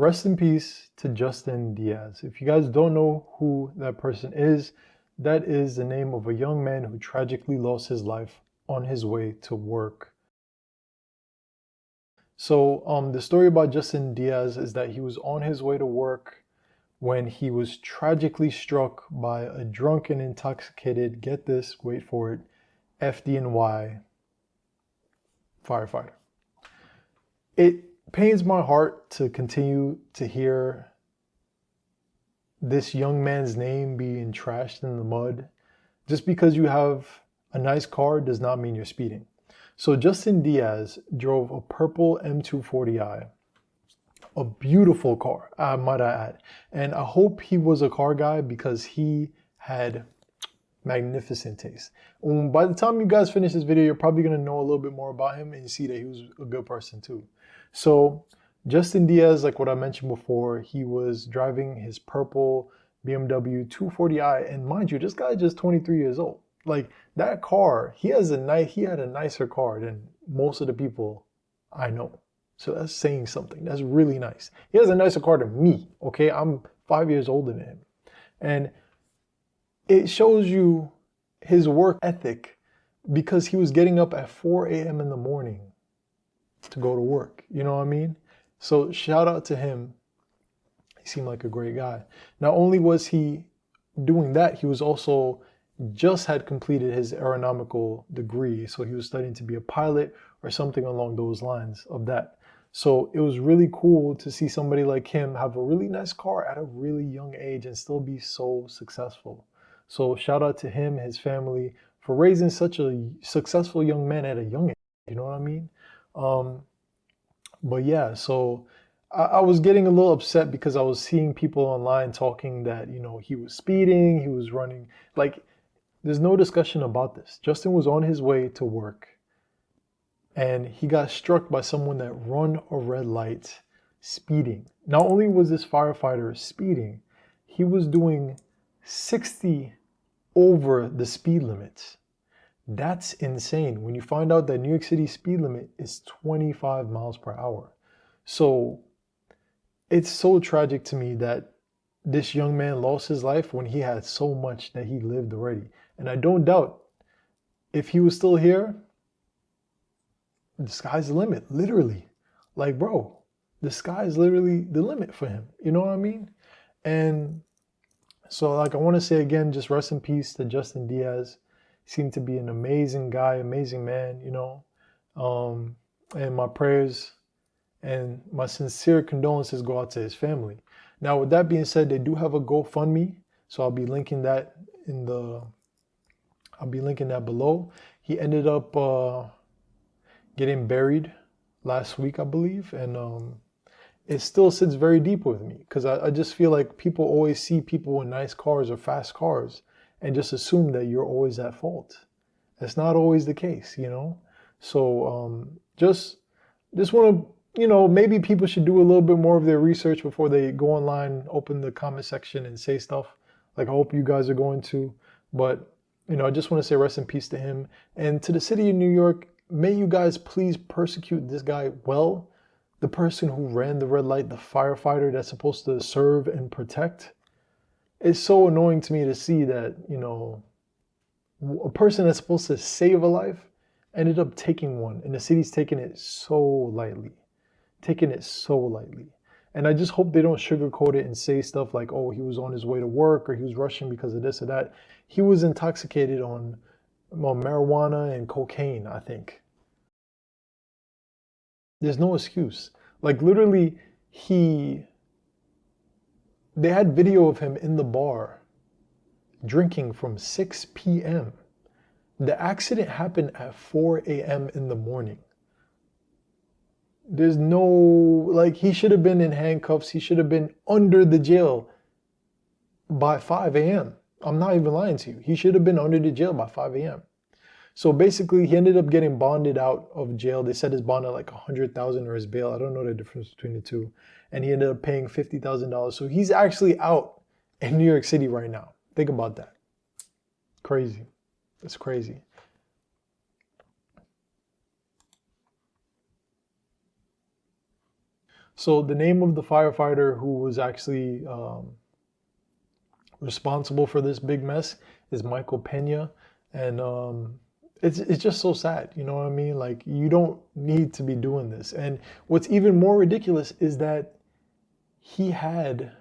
Rest in peace to Justin Diaz. If you guys don't know who that person is, that is the name of a young man who tragically lost his life on his way to work. So the story about Justin Diaz is that he was on his way to work when he was tragically struck by a drunk and intoxicated, get this, wait for it, FDNY firefighter. It pains my heart to continue to hear this young man's name being trashed in the mud. Just because you have a nice car does not mean you're speeding. So Justin Diaz drove a purple M240i, a beautiful car, might I add. And I hope he was a car guy because he had magnificent taste. By the time you guys finish this video, you're probably going to know a little bit more about him and you see that he was a good person too. So Justin Diaz, like what I mentioned before, he was driving his purple BMW 240i, and mind you, this guy is just 23 years old. Like that car, he had a nicer car than most of the people I know. So that's saying something. That's really nice. He has a nicer car than me. Okay, I'm 5 years older than him, and it shows you his work ethic because he was getting up at 4 a.m. in the morning to go to work. You know what I mean? So shout out to him. He seemed like a great guy. Not only was he doing that, he was also just had completed his aeronautical degree. So he was studying to be a pilot or something along those lines of that. So it was really cool to see somebody like him have a really nice car at a really young age and still be so successful. So shout out to him, his family, for raising such a successful young man at a young age. You know what I mean? But yeah, so I was getting a little upset because I was seeing people online talking that, you know, he was speeding, he was running. Like, there's no discussion about this. Justin was on his way to work and he got struck by someone that run a red light speeding. Not only was this firefighter speeding, he was doing 60 over the speed limit. That's insane when you find out that New York City speed limit is 25 miles per hour. So it's so tragic to me that this young man lost his life when he had so much that he lived already. And I don't doubt if he was still here, the sky's the limit, literally. Like, bro, the sky is literally the limit for him. You know what I mean? And so, like, I want to say again, just rest in peace to Justin Diaz. Seemed to be an amazing guy, amazing man, you know. And my prayers and my sincere condolences go out to his family. Now, with that being said, they do have a GoFundMe, so I'll be linking that below. He ended up getting buried last week, I believe, and it still sits very deep with me because I just feel like people always see people in nice cars or fast cars and just assume that you're always at fault. That's not always the case, you know? So just want to, you know, maybe people should do a little bit more of their research before they go online, open the comment section and say stuff. Like I hope you guys are going to. But, you know, I just want to say rest in peace to him. And to the city of New York, may you guys please persecute this guy well. The person who ran the red light, the firefighter that's supposed to serve and protect. It's so annoying to me to see that, you know, a person that's supposed to save a life ended up taking one, and the city's taking it so lightly. And I just hope they don't sugarcoat it and say stuff like, oh, he was on his way to work or he was rushing because of this or that. He was intoxicated on marijuana and cocaine, I think. There's no excuse. Like literally, they had video of him in the bar drinking from 6 p.m. The accident happened at 4 a.m. in the morning. There's no, like, he should have been in handcuffs. He should have been under the jail by 5 a.m. I'm not even lying to you. He should have been under the jail by 5 a.m. So basically, he ended up getting bonded out of jail. They said his bond at like $100,000 or his bail. I don't know the difference between the two. And he ended up paying $50,000. So he's actually out in New York City right now. Think about that. Crazy. It's crazy. So the name of the firefighter who was actually responsible for this big mess is Michael Pena, and it's just so sad. You know what I mean? Like, you don't need to be doing this. And what's even more ridiculous is that he had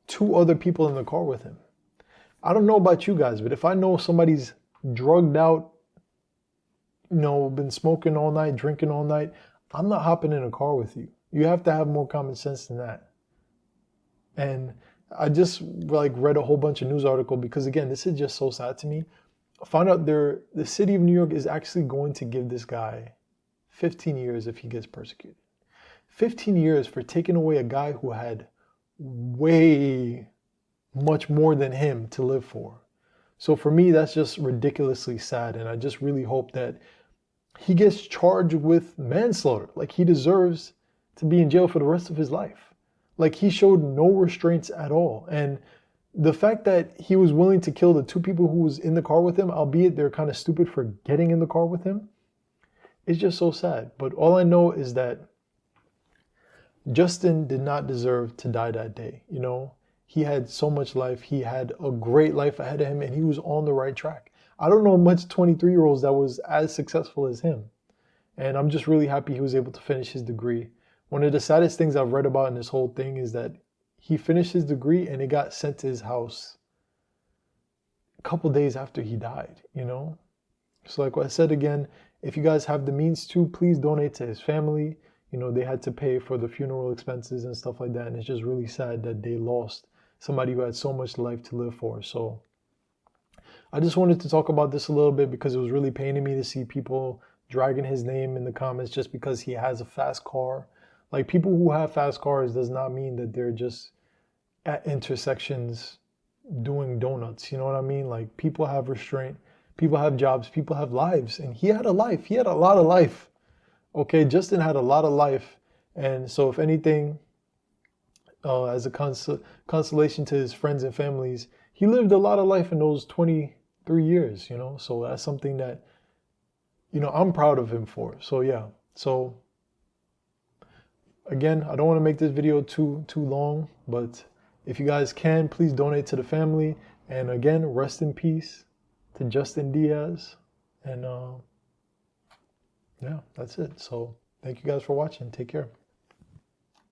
two other people in the car with him. I don't know about you guys, but if I know somebody's drugged out, been smoking all night, drinking all night, I'm not hopping in a car with you. You have to have more common sense than that. And I just read a whole bunch of news article because, again, this is just so sad to me. I found out the city of New York is actually going to give this guy 15 years if he gets persecuted. 15 years for taking away a guy who had way much more than him to live for. So for me, that's just ridiculously sad. And I just really hope that he gets charged with manslaughter. Like, he deserves to be in jail for the rest of his life. Like, he showed no restraints at all. And the fact that he was willing to kill the two people who was in the car with him, albeit they're kind of stupid for getting in the car with him, is just so sad. But all I know is that Justin did not deserve to die that day. He had so much life. He had a great life ahead of him, and he was on the right track. I don't know much 23-year-olds that was as successful as him. And I'm just really happy he was able to finish his degree. One of the saddest things I've read about in this whole thing is that he finished his degree and it got sent to his house a couple days after he died, So like what I said again, if you guys have the means to, please donate to his family. They had to pay for the funeral expenses and stuff like that. And it's just really sad that they lost somebody who had so much life to live for. So I just wanted to talk about this a little bit because it was really paining me to see people dragging his name in the comments just because he has a fast car. Like, people who have fast cars does not mean that they're just at intersections doing donuts. You know what I mean? Like, people have restraint, people have jobs, people have lives, and he had a life. He had a lot of life. Okay, Justin had a lot of life. And so if anything, as a consolation to his friends and families, he lived a lot of life in those 23 years, So that's something that, I'm proud of him for. So yeah. So again, I don't want to make this video too long, but if you guys can, please donate to the family. And again, rest in peace to Justin Diaz. And yeah, that's it. So thank you guys for watching. Take care.